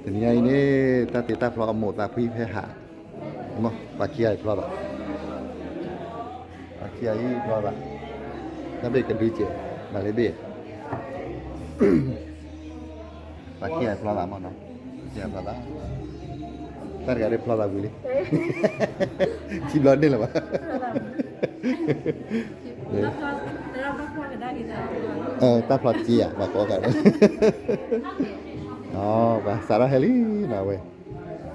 Dunia ini kita vlog một tapi PH. Mau pakai ai vlog tak? Pakai ai vlog tak? Tapi kedua je, balik dia. Pakai ai vlog tak mau nak? Pakai ai vlog tak? Ntar gak ada vlog tak boleh. Si blonde lah pak. Ta vlog chi à? Bà có cả. Và Sarah Heli nào vậy?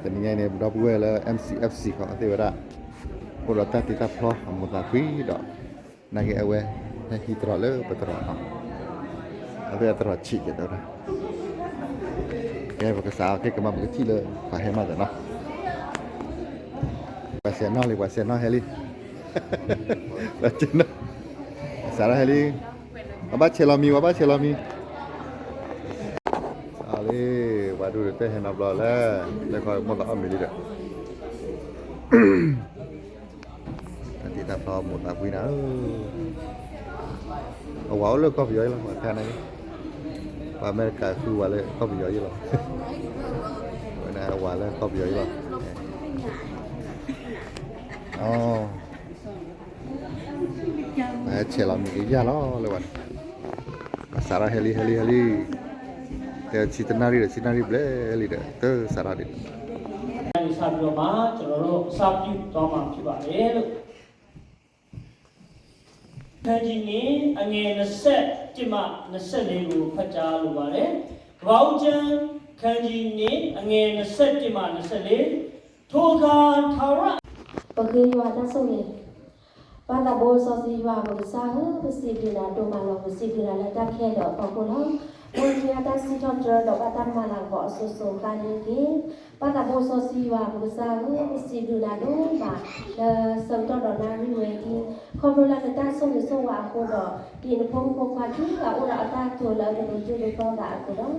Tadinya ini berapa gue lah MCFC kok nanti berada. Kalau tak kita vlog kamu tapi dok. Nagi awe hidro le betul. Tapi terus cik gitu dah. Kayak pakai sal kayak kemana kecil le, paham ada noh. Pasien noh Heli. Pasien noh. Sarah Heli. Apa celomi? Waduh, teh hendak belah lah. Lekor mau tak ambil dia. Nanti tak tahu mau tak punya. Awal le kau biar lah, macam ni. Amerika tu awal le kau biar lah. Mana awal le kau biar lah. Oh. Celam ni dia lah lewat. Sarah Heli. Citanari beli dah. Tu Sarah dia. Sabtu mah, coro sabtu toma cuba el. Kaji ni angin neset cuma neset lelu pacar luar Waujan kaji ni angin neset cuma neset lelu. Toga thara. Bagi wadah sungai. Pada bosa siwa berusaha bersihkan doa malam bersihkan letak kena popular. Mungkin ada siapa doa dan malam kau susu kali ini. Pada bosa siwa berusaha bersihkan doa. Serta doa riwayat. Kalau letak sungai suwa aku doa di nepung pagi orang ada tu lalu menuju depan aku doa.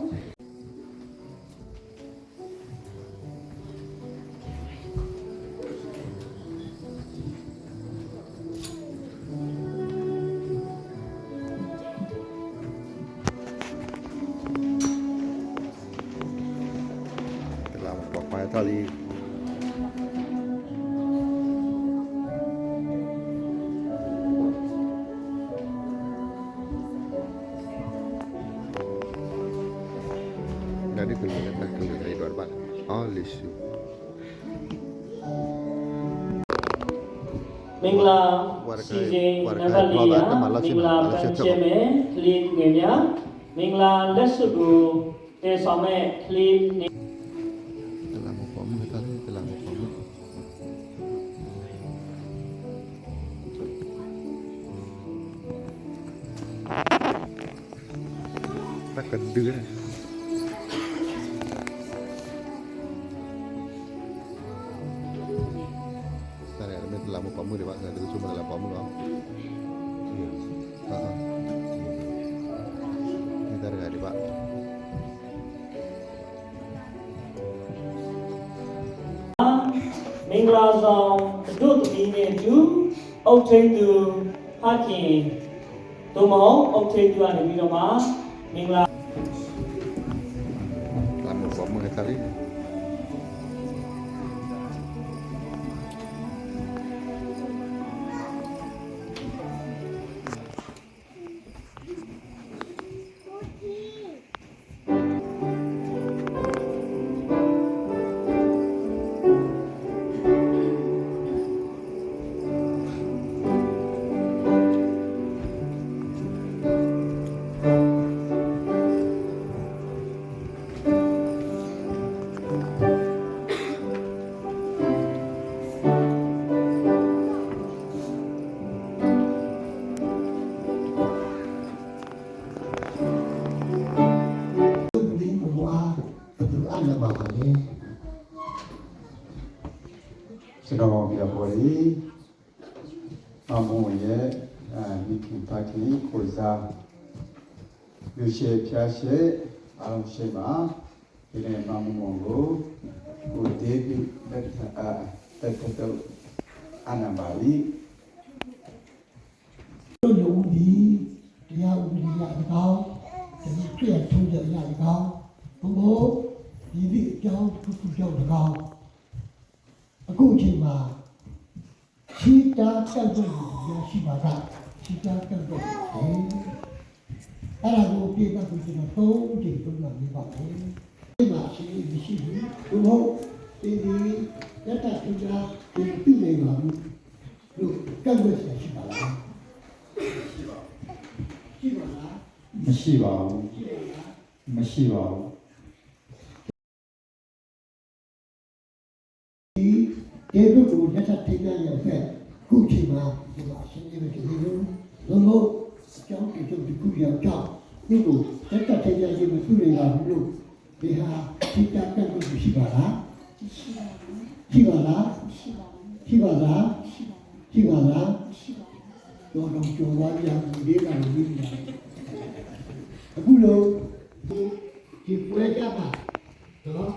Tali. Jadi keluar dari luar bang. Oh lisu. Mingla season Navalia, Mingla Panchame, Clean Genya, Mingla Lesudu, Tesame Clean. Tak kedua. Saya ada dalam pamu di pak, saya ada cuma dalam pamu doang. Ini dari hari pak. Mingla zong, kedua tu ini tu, okey tu, hakim. Tu mau okey tu ada di rumah. Mingla. Lama pamu kali. Sedang kita boleh amoye ni pagi kuza yushé piaché alam shema ini mamu mongo udebi tetap anambali lưu ý theo lý lạc cao thì tuyển thu nhận lại cao công bố ý vị ကြောင်းခုခုကြောင်းတကောင်းအခုအချိန်မှာချီတာတက်ဖို့ရရှိပါကချီတာတက်ဖို့တယ်အဲ့ဒါကိုပြေတတ်ဖို့ကျွန်တော်၃ချိန်သုံးတာနေပါမယ်ဒီမှာရှိမရှိဘူးဘုဟုတ်ဒီလက်တထူတာဒီပြနေပါဘူးလို့ကတ်ဝတ်ရှိပါလားရှိပါလား မရှိပါဘူးမရှိပါဘူး ဒီဘုကိုလက်ထထိတဲ့ရဲ့ဖက်ခုချိန်မှာဒီမှာရှင်းနေတယ်ဒီလိုလုံးလုံးကြောင်းကြည့်ကြည့်ခုပြောင်းကြောင်းဒီကိုလက်ထထိတဲ့ရဲ့မသူတွေကဘူးလို့ဒီဟာထိတာကတ်လို့ရှိပါလားရှိပါလားရှိပါလားရှိပါလားတော့တော့ကြော်ဝါးရမှုလေးကလည်းပြီးနေတယ်အခုလို့ဒီပွဲကြပါတော့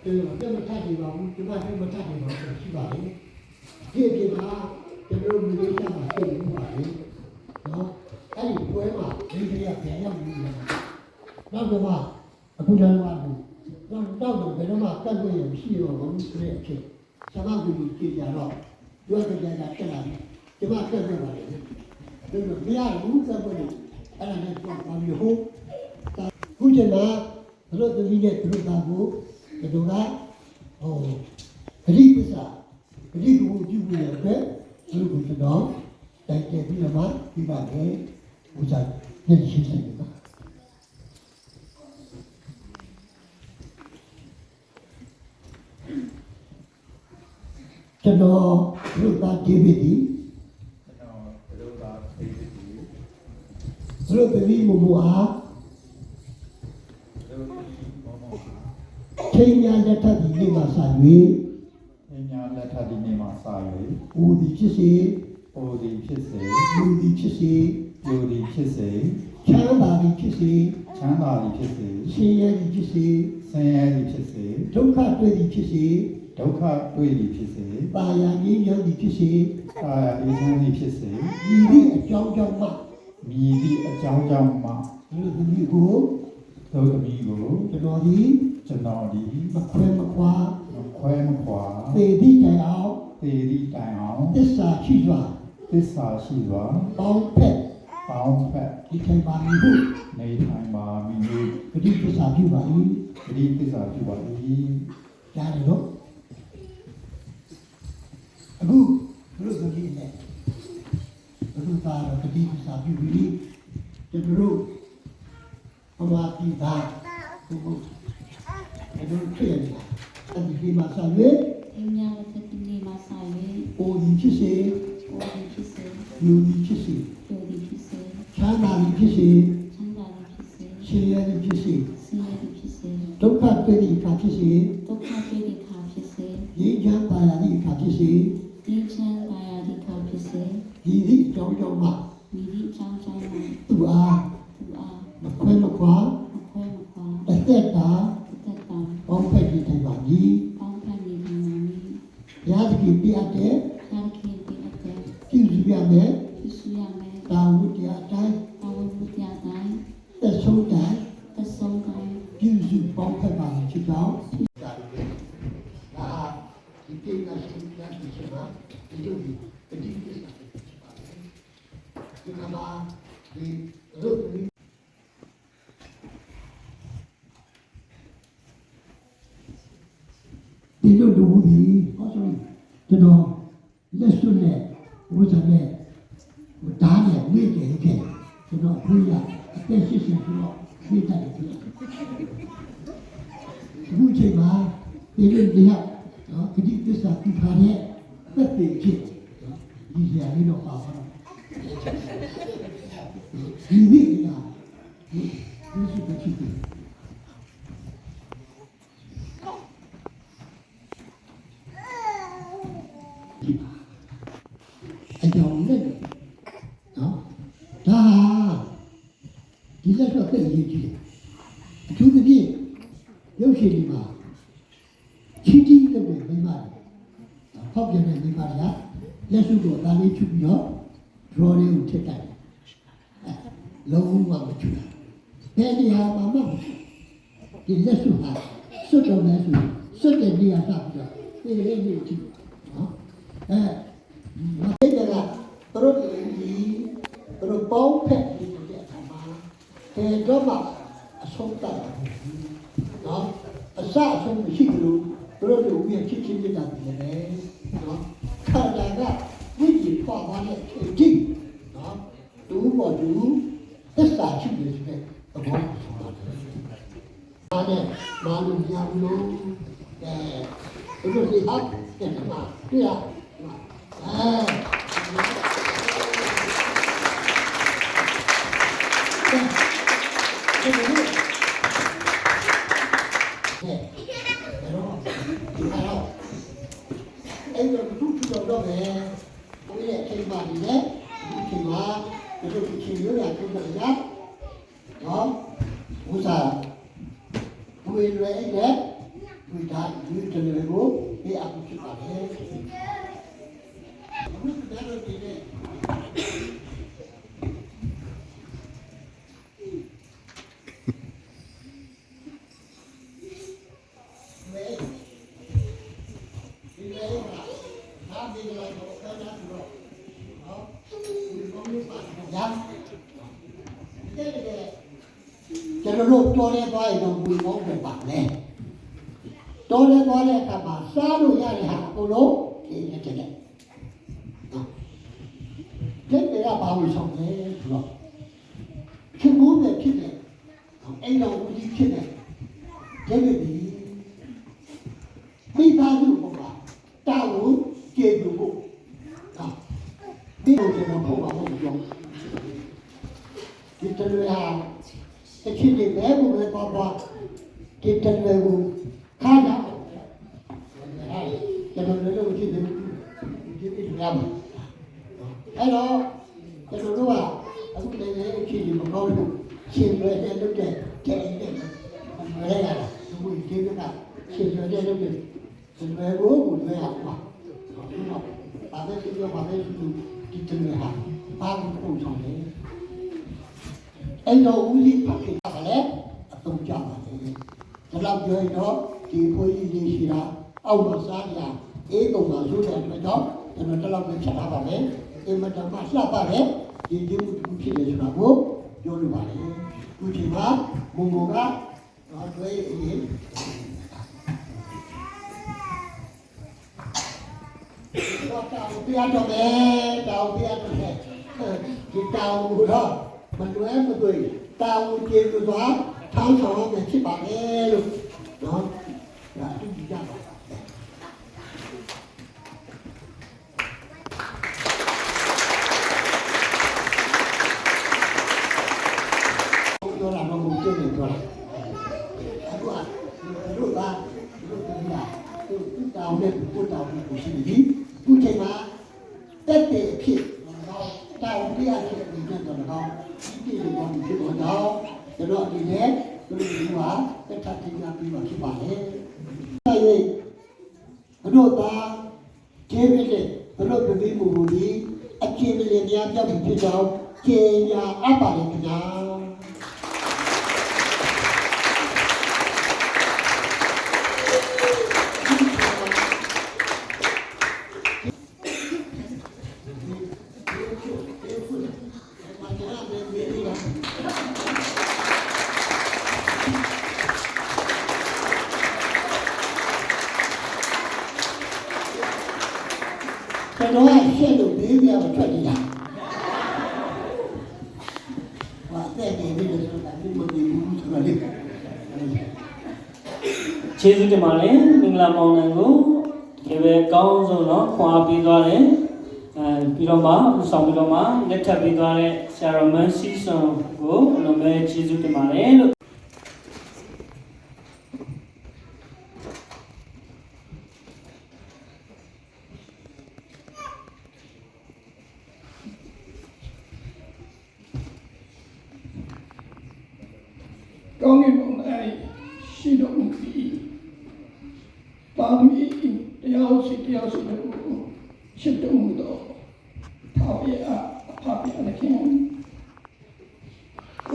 ကျွန်တော်တက်မထပ်နေပါဘူးဒီမှာတက်မထပ်နေပါဘူးရှိပါလေဒီအပြင်မှာကျွန်တော်မျိုးလေးတက်မှာတက်နေပါလေနော်အဲ့ဒီပွဲမှာဒီကလေးကပြန်ရောက်နေတယ်နောက်တော့အခုကျွန်တော်တော့ဘယ်တော့မှတက်ခွင့်ရမရှိတော့ဘူးဆိုတဲ့အဖြစ်ဆရာမကကြည့်ကြတော့ပြောကြတာတက်လာတယ်ဒီမှာတက်နေပါလေဒီလိုမရဘူးတက်ခွင့်အဲ့ဒါနဲ့ပြန်ပါပြီးဟုတ်ခုချိန်မှာတို့သမီးနဲ့တို့သားကိုဒီလိုကဂရိပစ္စဂရိကိုပြုပြီးရတဲ့ဒီလိုကိုတော့တိုက်တယ်ပြီးတော့မှပြပါမယ်ဘုရားညှိရှင်းနေပါကျွန်တော်တို့သားဒေးဗစ်ဒီတို့သမီးမမအားချိန်ညာလက်ထပ်ဒီနေ့မှာစာ၍ချိန်ညာလက်ထပ်ဒီနေ့မှာစာ၍ဦးဒီဖြစ်စေ အိုဒီဖြစ်စေ လူဒီဖြစ်စေ လူဒီဖြစ်စေ ချမ်းသာဒီဖြစ်စေ ချမ်းသာသည်ဖြစ်စေ ရှင်ရဲဒီဖြစ်စေ ဆင်းရဲသည်ဖြစ်စေ ဒုက္ခတွေ့ဒီဖြစ်စေ ဒုက္ခတွေ့သည်ဖြစ်စေ ပါရငြိမ်းချမ်းဒီဖြစ်စေ ကာယအေးချမ်းသည်ဖြစ်စေ ဒီဒီအကြောင်းကြောင့်မှ မြည်သည့်အကြောင်းကြောင့်မှ လူသမီးကို တို့သမီးကို ကျွန်တော်ဒီ ကျွန်တော်ဒီ မခွဲမခွာ ခွဲမခွာ သေသည့်တိုင်အောင် သေသည့်တိုင်အောင် သစ္စာရှိစွာ သစ္စာရှိစွာ ပေါင်းဖက် ပေါင်းဖက် ဒီထိုင်ပါမည်ဟု နေထိုင်ပါမည်ဟု ဂတိသစ္စာပြုပါ၏ ဂတိသစ္စာပြုပါ၏ ကြားတယ်နော်အခုဘုရားသမီးနဲ့ဘုရားသားဂတိသစ္စာပြုပြီးကျွန်တော်တို့ဘဝတိသားဘုရားကျွန်တော်တွေ့ရတယ်အဲဒီမှာဆက်ရွေး အင်းများတဲ့ဒီနေ့မှာဆိုင်လေ အိုဒီဖြစ်စေ ဟိုဒီဖြစ်စေ လူဒီဖြစ်စေ လူဒီဖြစ်စေ ချမ်းသာဒီဖြစ်စေ ချမ်းသာတဲ့ဖြစ်စေ ရှင်ရဒီဖြစ်စေ ဆင်းရဲတဲ့ဖြစ်စေ ဒုက္ခတွေ့ဒီအခါဖြစ်စေ ဒုက္ခတွေ့တဲ့ခါဖြစ်စေ ရင်းချမ်းပါရဒီအခါဖြစ်စေ ဒီချမ်းသာရတဲ့ခါဖြစ်စေ ဒီဒီအကြောင်းကြောင့်မှ မိဒီချောင်းချောင်းမှာ သူအား သူအား မခွဲမခွာ မခွဲမခွာ တစ်သက်တာ တက်တာ ပေါင်းဖက်ပြီးထိုင်ပါမည် ပေါင်းဖက်နေနေမှာမိ ဘုရားသခင်ပြအပ်တဲ့ ခါခင်ပြအပ်တဲ့ ပြုစုရမယ် ဖြစ်စုရမယ် တာဝတ္တရားအတိုင်း တာဝန်မှုတရားတိုင်း သက်ဆုံးတိုင်း သက်ဆုံးတိုင်း ပြုစုပေါင်းဖက်ပါမည်ဖြစ်ကြောင်းဒါဒီကိစ္စရှိတဲ့ဒီချက်မှာဒီလိုဒီကိစ္စဒီကမှာဒီရုပ်ဒီလိုလူကြီးဟောဆိုကျွန်တော်လက်စွပ်နဲ့ဝိဇ္ဇာနဲ့ဓာတ်နဲ့ဝိကျင်ခဲ့ကျွန်တော်ခွေးရအသက်ရှိရှိဆိုတော့ဝိတ္တတယ်အခုချိန်မှာဒီလိုတရားနော်ဂတိသစ္စာပြုထားတဲ့သက်သေဖြစ်ဒီနေရာလေးတော့ပါပါဒီနေ့ကဒီစုပ်ဖြစ်တယ်အကြောင်းနဲ့နော်ဒါဒီလက်တော့သိရေးကြည့်တယ်အထူးသဖြင့်ရုပ်ရှင်ဒီမှာချီတီးတဲ့မိမဖောက်ပြန်တဲ့မိမကလက်စုပ်ကိုဒါလေးချုပ်ပြီးတော့ draw လေးကိုထည့်တိုက်လုံးဝမချူတာဘယ်နေရာမှာမှမရှိဒီလက်စုပ်ဟာစ စွတ်တော်မယ်ဆိုစွတ်တဲ့နေရာကပြီးတော့ဒီကြည့်နော်မသိတဲ့ကတို့တို့ပေါင်းဖက်ဒီတဲ့အခါမှာတော့မှအဆုံးတတ်နော်အစအဆုံးမရှိဘူးတို့တို့ဦးရဲ့ချစ်ချင်းမြတ်တာပြည်တယ်နော်ခန္ဓာကဝိညာဉ်ဖွာသွားတဲ့အချိန်ကြီးနော်တူပေါ်တူသစ္စာရှိတယ်ဆိုတဲ့သဘောဆုံးပါတယ်။အားနဲ့မာလူညာလို့တို့ဒီဟာတဲ့မှာတွေ့ရအဲ့တော့သူ့တော့ပဲဘုရားချိန်ပါနေတယ်ဒီချိန်မှာတို့ဒီချိန်ရိုးရပြုတ်တယ်နော်ဥစားဘုရားရဲ့အဲ့ဝိဒါဒီတလေကိုဒီအကူဖြစ်ပါတယ်ဘုရားတို့ဒီနေ့ကျွန်တော်တို့တော်ရဲသွားရင်တော့ဝီမောင်းပဲပါလေတော်ရဲသွားတဲ့အခါမှာစားလို့ရတဲ့ဟာအကုန်လုံးဒီနေ့တည်းနော်တဲ့ကဘာလို့ဆောင်လဲဆိုတော့ခင်ဗျားပဲဖြစ်တယ်အဲ့တော့ဦးကြီးဖြစ်တယ်ဒါပေမဲ့မိသားစုဘုရားတာဝန်ကျေပြုဖို့ဒီလိုကျွန်တော်ပြောပါဦးကြောင်းဒီတလွေဟာတချစ်တွေပဲဘုရားပေါ်ပါဒီတလွေကိုခါတာကျွန်တော်လည်းလို့ကြည့်တယ်ဒီပြရမယ်အဲ့တော့ကျွန်တော်တို့ကအခုလည်းကြည့်ဒီမကောင်းလို့ရှင်ရွယ်တဲ့လုပ်တဲ့ကျဲတဲ့မရရတာဘုရားဒီကရှင်ရွယ်တဲ့လုပ်တဲ့ရှင်ရွယ်ကိုလွယ်ရမှာဘာပဲပြောပါပဲဒီတလွေဟာဘာလို့ပုံဆောင်လဲအဲ့တော့ဦးကြီးပါခဲ့တာလည်းအသုံးကြပါလေဒါတော့ပြောရင်တော့ဒီဘုန်းကြီးကြီးရှိတာအောက်မှာစားကြအေးကုန်ပါလို့တဲ့အတွက်တော့ကျွန်တော်တော့ပဲချက်ထားပါမယ်အမတမလှပပါတယ်ဒီဒီမှုတစ်ခုဖြစ်တယ်ဆိုတာကိုပြောလိုပါတယ်ခုချိန်မှာမုံမောကတော့တွေ့ရင်တော့တောင်းပြတော့မယ်တောင်းပြတော့မယ်ဒီတောင်းတော့မလွဲမသွေတာဝန်ကျေလို့သွားထောင်းဆောင်ရမယ်ဖြစ်ပါလေလို့နော်ဒါအတူကြပါပြောလာတော့ဘုရားနေပြောလာအခုကတို့ကတို့ကသူတောင်းတဲ့ကိုတောင်းတဲ့ကိုရှိပြီခုချိန်မှာတက်တဲ့အဖြစ်တောင်းပြရတဲ့ဒီကတော့ဒီလိုကောင်းဖြစ်တော့ကျွန်တော်ဒီနေ့သူတို့ကတက်ထပ်တင်ပြပြီးမှဖြစ်ပါလေ။အဲဒီဘလို့သားကျေးဇူးနဲ့ဘလို့ပြပြီးမှုကိုဒီအကျဉ်းလေးများပြပြီးဖြစ်တော့ကျေညာအပ်ပါလေခင်ဗျာ။ကျွန်တော်ကရှက်လို့ဘေးပြောင်းထွက်နေတာ။ဟာတဲ့နေပြီလို့ဆိုတာဒီလိုဒီဘူးဆိုတာလေ။ကျေးဇူးတင်ပါတယ်မင်္ဂလာမောင်နှံကိုတကယ်ပဲကောင်းဆုံးတော့ခွာပြီးသွားတယ်။ပြီးတော့မှဦးဆောင်ပြီးတော့မှလက်ထပ်ပြီးသွားတဲ့ဆရာတော်မန်းစီဆွန်ကိုအလုံးပဲကျေးဇူးတင်ပါတယ်လို့ကောင်းကင်ဘုံ၌ရှိတော်မူပြီးပါမီတရားရှိတရားရှိတဲ့ကိုချစ်တော်မူသောထာဝရအဖဗျာသခင်ဘု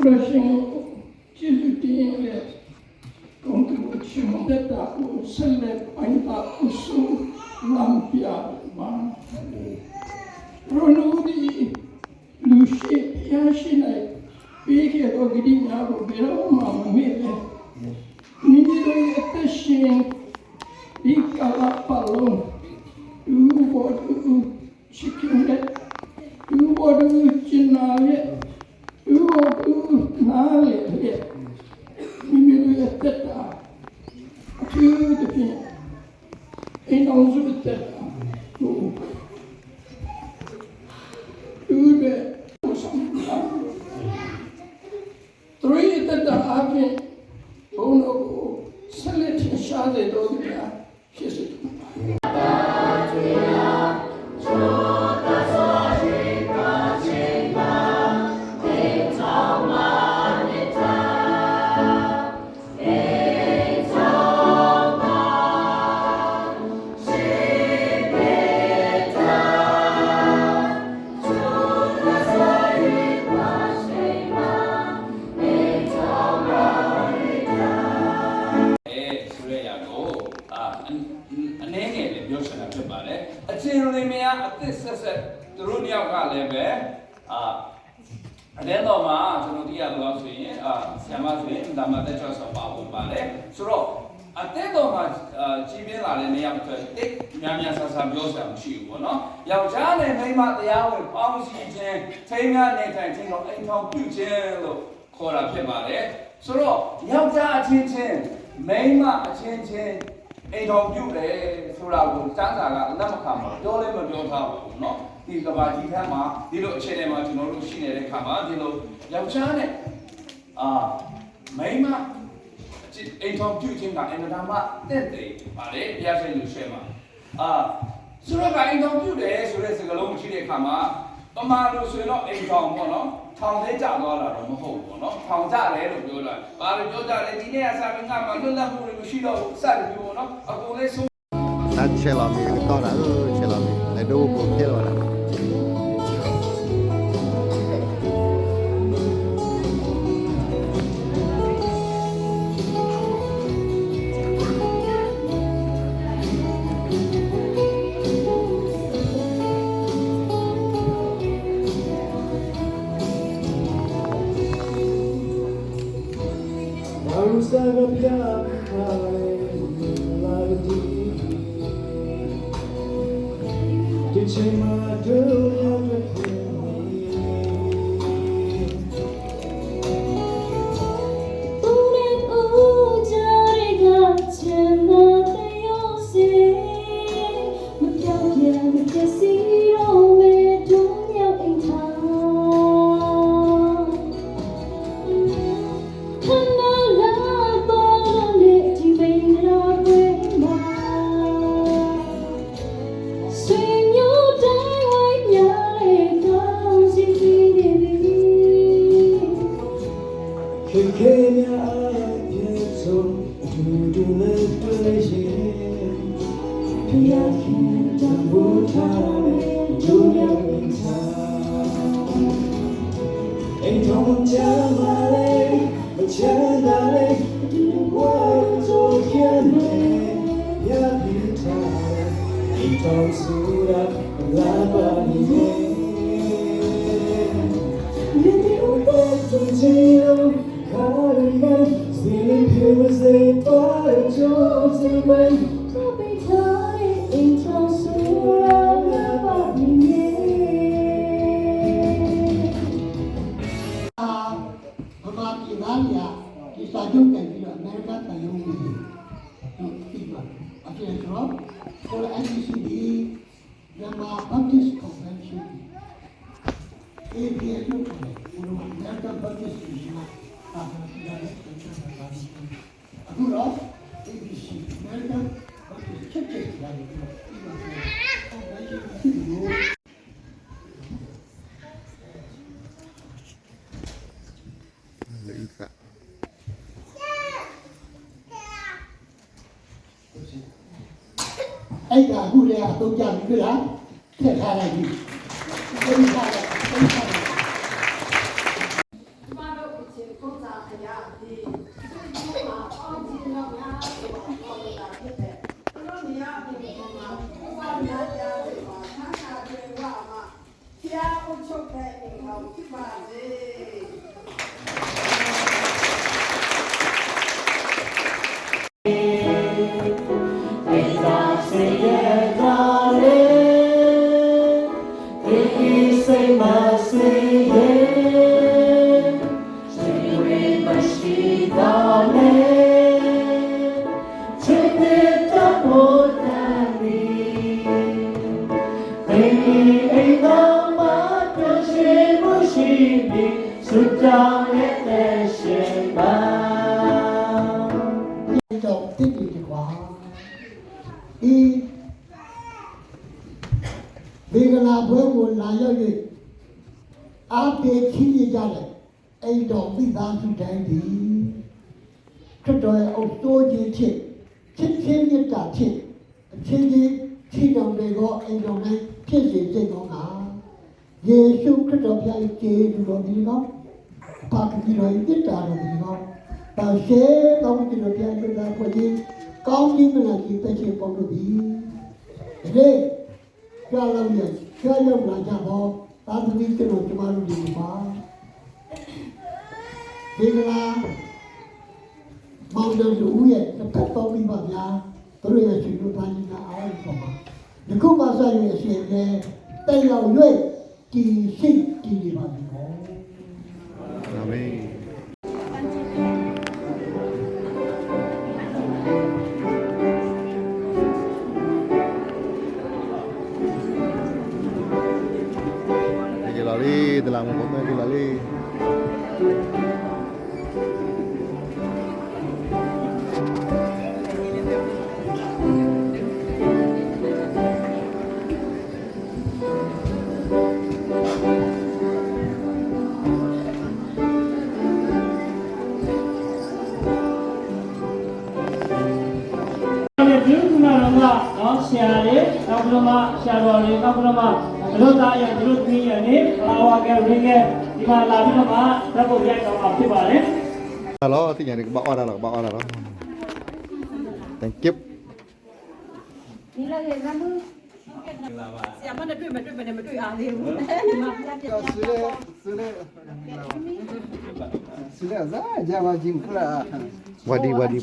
ရားရှင်ကိုကျေးဇူးတင်ရတဲ့ကောင်းကင်ဘုံရှင်မော သက်တာကိုဆက်လက်ပိုင်းပါအစုလမ်းပြပါရိုနိုဒီလူရှိရရှိနေပြီးခဲ့တော့ဒီများကိုဘယ်တော့မှမမေ့လဲမိမိတို့ရဲ့အသက်ရှင်ဒီကလာပါလုံးလူဘောတူချစ်ခင်တဲ့လူဘောတူကျင်နာရဲ့လူဘောတူနားလေရဲ့မိမိတို့ရဲ့သက်တာအထူးသဖြင့်အိမ်အောင်စုသက်တာဟုတ်သူရဲ့ဆောင်တာသူရဲ့သက်တာအပြင်ဘုံတော်ကိုဆက်လက်ထင်ရှားတဲ့တော်များဖြစ်စေတယ်သူတို့နှစ်ယောက်ကလည်းပဲအလဲတော်မှာကျွန်တော်သိရတော့ဆိုရင်ဆရာမဆိုရင်ဒါမှတက်ချောဆောပါဖို့ပါတယ်ဆိုတော့အတဲ့တော်မှာကြီးပြင်းလာတဲ့နေရာမှာတိတ်များများဆဆပြောစရာမရှိဘူးပေါ့နော်ယောက်ျားနဲ့မိန်းမတရားဝင်ပေါင်းစည်းခြင်းထိမ်းများနေထိုင်ခြင်းတော့အိမ်ထောင်ပြုခြင်းလို့ခေါ်တာဖြစ်ပါတယ်ဆိုတော့ယောက်ျားအချင်းချင်းမိန်းမအချင်းချင်းအိမ်ထောင်ပြုတယ်ဆိုတာကိုစမ်းစာကအလက်မခံပါပြောလည်းမပြောထားပါဘူးเนาะဒီကဘာဒီခန်းမှာဒီလိုအခြေအနေမှာကျွန်တော်တို့ရှိနေတဲ့ခါမှာဒီလိုယောက်ျားနဲ့မိန်းမအိမ်ထောင်ပြုခြင်းကအင်မတန်မှတက်တယ်ဗါလေတရားဆိုင်လို့ရှင်းမှာဆိုတော့အိမ်ထောင်ပြုတယ်ဆိုတဲ့စကားလုံးမရှိတဲ့ခါမှာပမာလို့ဆိုရင်တော့အိမ်ထောင်ပေါ့နော်ထောင်သေးကြသွားတာတော့မဟုတ်ဘူးပေါ့နော်ထောင်ကြတယ်လို့ပြောတာဘာလို့ပြောကြလဲဒီနေ့ကစာမင်းကမှလွတ်လပ်မှုတွေမရှိတော့စတယ်ပြောနော်အကုန်လေးဆုံး Nah, celami kita dah, celami. Ledo pun kira dah. Baru saja kali lagi. Cuma dunia begini. Unet ujar gacana tayose, menjauhnya menjasiro dunia intan. Kenalah balane di bina bema. Kekenya ayeso dudune tueje Piyakin tambutane dunia minta Entong jamale Bacandale Duwai tokiane Ya pinta Entong surat Labanine Yeti ubat tunjiro Kariman Still pure they far chosen when Tapi thai intro surah labanine. ဗမာပြည်သားတွေကဒီစာချုပ်ကန်ပြီးတော့အမေရိကန်ပြည်လုံးကြီးပြီးပါအကျဉ်းတော့ကိုယ် NCCD Myanmar Baptist Convention ABS လို့ခေါ်တယ်ဘုရား American Baptist Mission အခုတော့ ABC American Baptist Church လာပြီးတော့ပြီးပါမယ် Convention ပြီးလို့ Leika. အဲ့ဒါအခုလည်းအသုံးကြပြီလားထည့်ထားလိုက်ပြီသိထားတယ်သိထားတယ် ကျမတို့အချင်းပုံစံအရာဒီဒီမှာအောင်းကျင်းတော့များ young nation bound. တော့တည်တည်ကွာဒီဘေကလာဘွဲကိုလာရောက်၍အားပေးချီးမြှင့်ကြတယ်အဲ့တော့မိသားစုတိုင်းဒီခရစ်တော်ရဲ့အုပ်တိုးခြင်းဖြစ်ချစ်ချင်းမြတ်တာဖြစ်အချင်းချင်းချီးတော်တွေကိုအဲ့တော်တိုင်းဖြစ်စေခြင်းကောင်းတာယေရှုခရစ်တော်ဖျားကျေးဇူးတော်ဒီကောင်းပါကတိတော်မြတ်တာတော်ဒီကောင်းတာရှေကောင်းတဲ့တော်ဖျားကျွတ်တာဖွဲ့ခြင်းကောင်းခြင်းမလားဒီပဲချင်းပေါလို့ဒီဒီကြောက်လို့ရကြောက်ရောက်လာကြတော့သာသမီကျွန်တော်ကျမတို့ဒီမှာဒီကလာမောင်တို့လူရဲ့တစ်ဖက်ပေါင်းပြီးပါဗျာတို့ရဲ့ရှင်တို့ပိုင်းကအားရပါမှာဒီခုမှဆက်ရအရှင်လေတဲ့ရောက်၍ဒီရှိဒီနေပါပြီနော် အာမင် Lari dalam momen kita lari. Halo, tinggal di bawah dah, bawah dah. Thank you. Siapa nak duit, mana duit ahli. Sudah saja wajib pula. Wadi apa ni?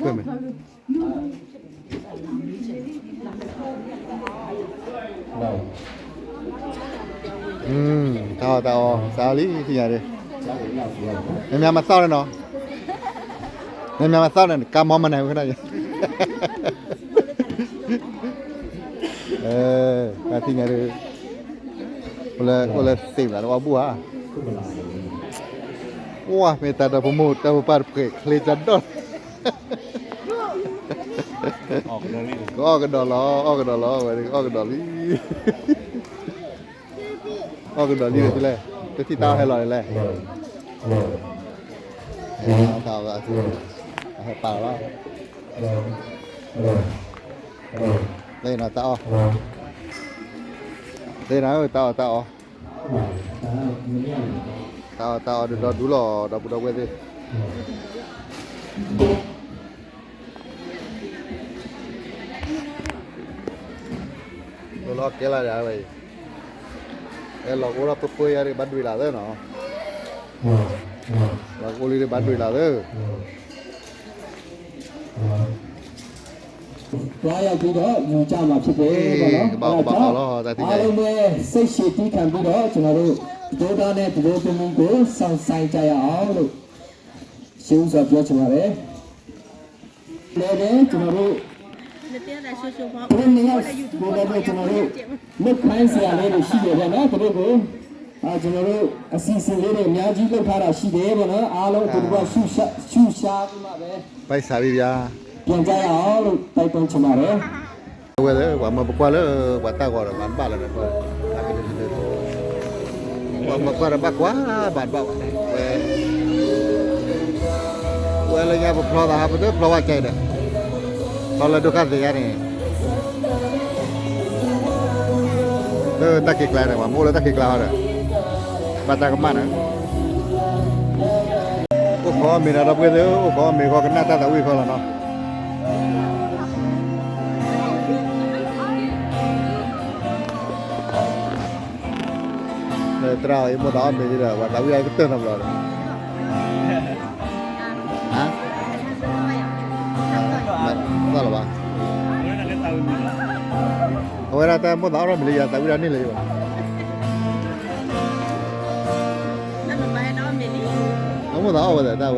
Tahu. Sekali tinggal di. Ini yang masalah no. Ini yang masalah ni. Kamu mana yang kena je. Tinggal di. Boleh save lah. Awak buah. Wah, minta dah pemut, dah berparkir, kelihatan dot. Oh, kedali tu lah. Kita tahu hello lah. Tahu lah. Tahu lah. Đây là tahu. Đây là tahu. Tahu dah dulu dah budak ni. Lo kela dah wei. Lo orang tu yang bandui lah tu no. Lo orang bandui lah tu. သွားရောက်ပြီးတော့ယူကြမှာဖြစ်တယ်ပေါ့နော်အားလုံးပဲစိတ်ရှိတီးခံပြီးတော့ကျွန်တော်တို့ဒေါတာနဲ့ဒီလိုပုံကိုစောင့်ဆိုင်ကြရအောင်လို့ရှင်းစွာပြောချင်ပါတယ်လည်းကျွန်တော်တို့ဘယ်နေရာကိုလည်းကျွန်တော်တို့မခိုင်းစရာလေးတွေရှိတယ်ဗျာနော်တို့ကိုကျွန်တော်တို့အစီအစဉ်လေးတွေအများကြီးလုပ်ထားတာရှိတယ်ပေါ့နော်အားလုံးဒီကရှူရှာပြီးမှပဲ Baik sabi ya. ပြန်ကြရအောင်လို့တိုက်တွန်းချင်ပါတယ် Wala, wama bukwala, wata ko ran bala na ko. Akin dito. Wama ko ran bakwa, bad ba. Wala nya bu ploda ha bu plowa chai da. Plola do ka de ya ni. Tak ke klar wa, mula tak ke klar da. Bata ka mana. Ko mi na da bu de, ko mi ko na ta wi ko la no. Terang ibu dah ambil je dah, tapi aku tu nak belar. Hah? Salah bah. Awak rata ibu dah orang beli ya, tapi dah ni lagi bah. Kamu tahu apa dah tahu?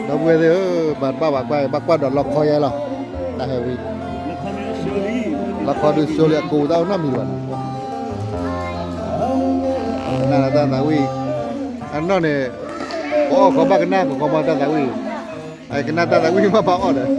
Dah boleh tu, bakwa dah lock kau ya lah, dah heavy. La kau show lihat kau tahu nama miluan. Nah, tak tahu. Anu ni, oh kau bak kenal kau tak tahu. Ay kenal tak tahu apa bawa dah.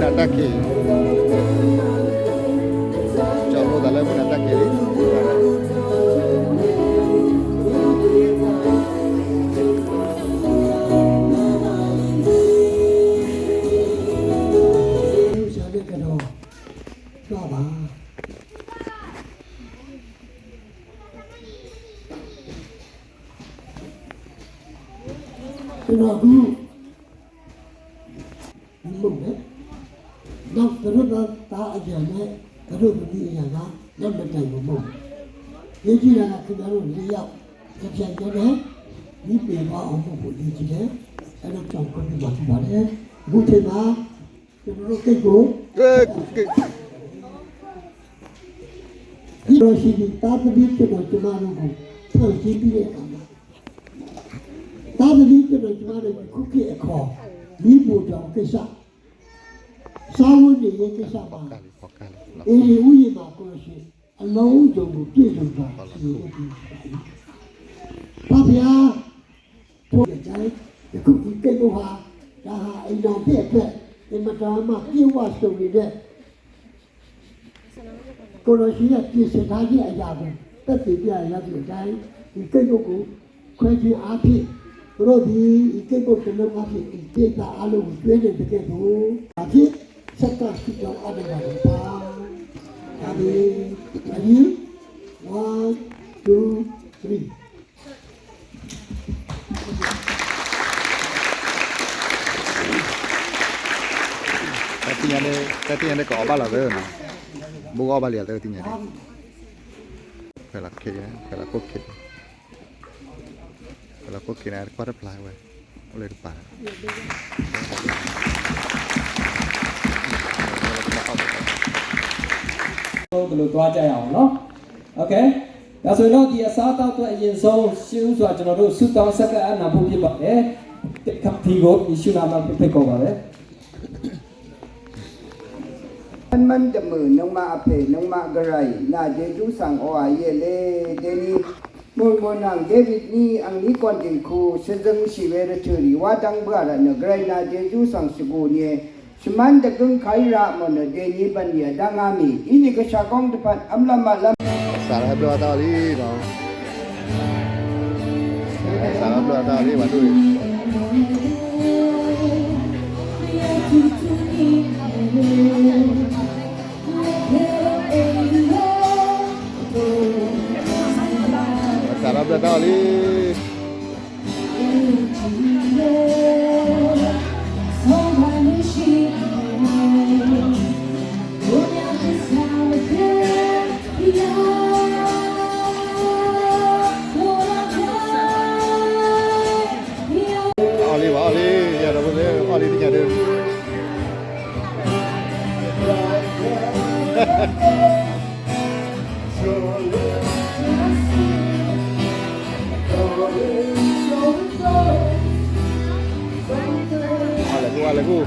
Atake. Chalo dale mun atake ri. Jadi kalau coba Kenapa? Mungkin nak terus tak aja nak terus begini ya nak nak berjaya mungkin. Jadi nak kita lalu lihat kerja kita ni pewa orang boleh jadi ada contoh di mana bukan mah terus kego. Terus ini tak boleh terus cuma nunggu terus jadi apa? Tak boleh terus cuma nunggu kuki ekor. Ni bukan kisah. Sawun ni yang kisah apa? Ini uji makhluk sih. Allah jauh dia jauh. Tapi ya, tu jadi kuki keluar. Dah ini dia dia. Ini macam kiwa story dia. Kalau sih kisah tadi aja tu, tapi dia aja tu jadi. Ikan itu kuci api. Rodi ikan itu kena api. Ikan tak alu jual dekat tu. Api sekarang kita ada berapa? Kali, 1, 2, 3. Tapi yang ni kau apa lah tu? Bukan apa lihat tu tinggal. Kalau kiri, kalau kokit, kalau kokit ni ada kuat apply way, boleh depan. Kalau tua jaya, no, okay. Kalau nak dia satu tu yang so siu suat jono tu sudah sekarang nak bukti bah, tiga isu nama pekau bah. Man demu nong ma ape nong ma gerai na jeju sang oa yele deni mul nang David ni ang ni kon din ku sejeng siwe de curi wadang bra na gerai na jeju sang sigu ni seman degung kaira mon deni ban ya dangami ini ke syakong depan amlama lam Salah belum ada lagi, no. Salah belum ada lagi, bantu. Salah belum ada lagi. Oli, ya dah boleh. Oli tinggal dia. Lagu.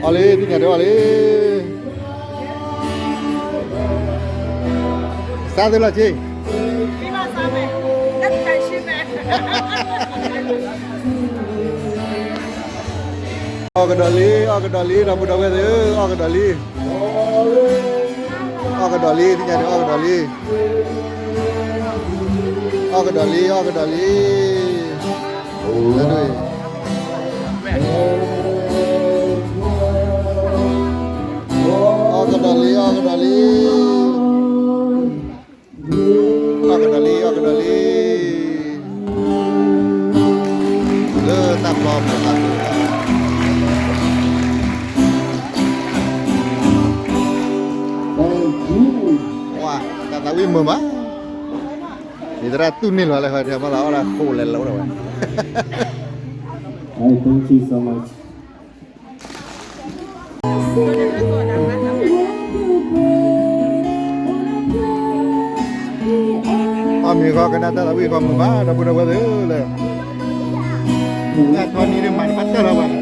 Oli tinggal dia Oli. Satu lagi. Lima sampai, dah kasih Okadali, rambut dah tu, okadali. Okadali, ni jadi okadali. Okadali. Aduh. Okadali. Tak belum. Wah, tak tahu ini mah. Ini ternyata tunil oleh dia malah orang kolel lah orang. Thank you so much. Amigo kena tak tahu kamu mah, dah budak budak tu. Nggak tahu ni mana patah lah bang.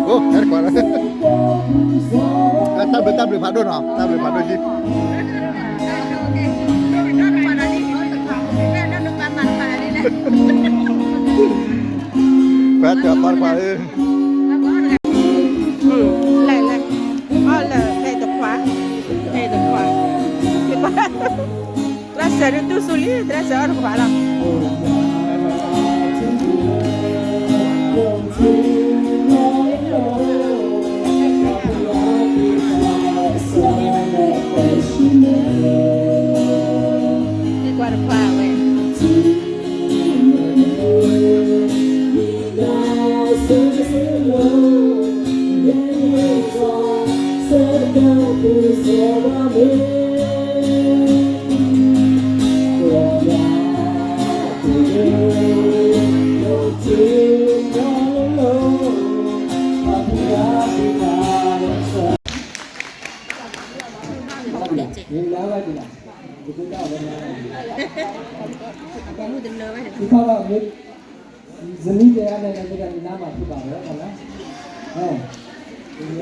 Oh, aircon. Tak boleh padu no, tak boleh padu je. Phát cho con qua ư. Lại là hệ tập hóa. Terasa itu sulit, terasa orang kepala. Zeni dia ada yang dengan nama tu baru, kan? Ini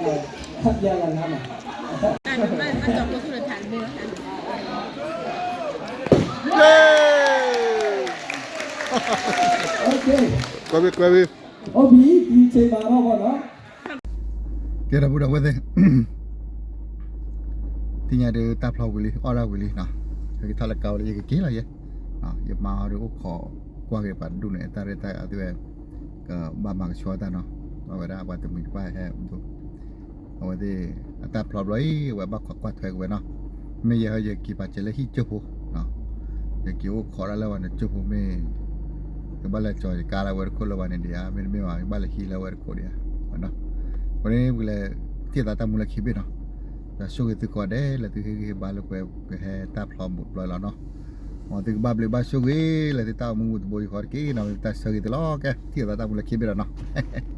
dia lah nama. Okay. Kuabi. Obi, di cebara mana? Kira budak buat deh. Tiada ada taplau boleh, orang boleh, nah. Kita lekau lagi ke lah ya. Nah, ya mau ada kau qua cái bản đồ này ta đây ta ở đây cái ba bằng xóa ta nó và đã qua từ mình qua hè đúng rồi thì ta plot lấy và bắt qua thuê của nó bây giờ giờ kỳ bản chỉ lấy hít chụp nó giờ kiểu khó ra làวันchụp mình cái bao là chơi cá là vật cô làวันnày dia mình vào bao là hít là vật cô dia nóวันนี้เวลาที่ตามูลคิดไปเนาะแต่ช่วงที่ก่อนได้là từ cái bao là cái hè ta plot một rồi là nó từ ba beli basuh là kita mengut boy korki, nak kita segi telok ke, tiada tak boleh kibir no.